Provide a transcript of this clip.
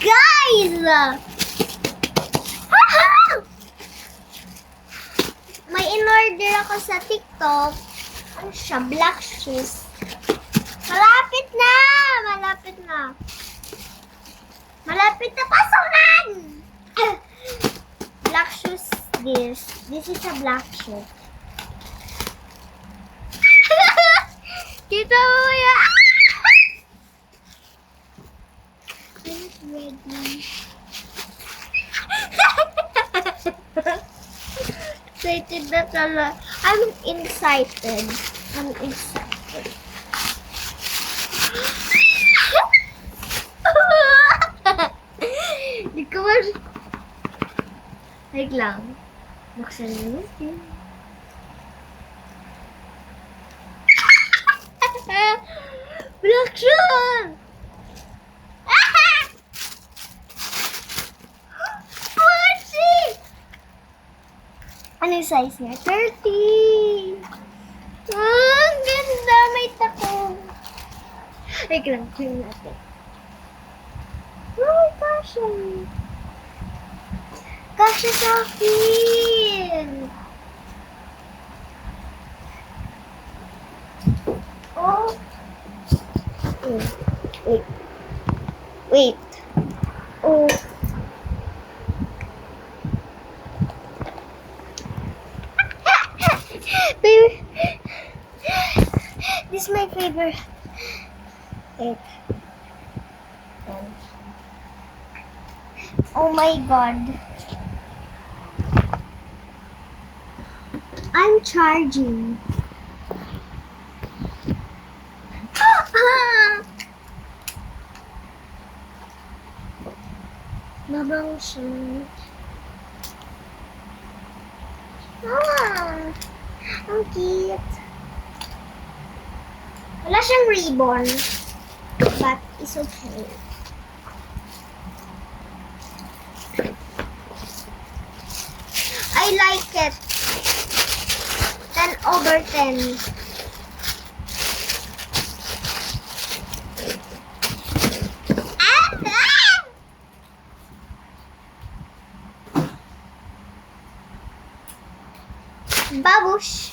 Guys! May in-order ako sa TikTok. Ano siya? Black shoes. Malapit na! Malapit na. Malapit na pasokan! Black shoes this. This is a black shoe. Kita mo yan! I'm ready. Excited na talaga. I'm excited. I'm excited. Di ko man... Wait lang. Buksan mo natin. Black shoe! Ano yung size niya? 30! Ang ganda! May takong. Ay, lang. Tingnan natin. Ay, kasha. Kasha sa akin. Oh. Wait. Wait. Oh. Baby, this is my favorite. Wait. Oh my god. I'm charging. Mabango siya. Ang cute. Wala siyang ribbon. But it's okay. I like it. 10/10. Babush.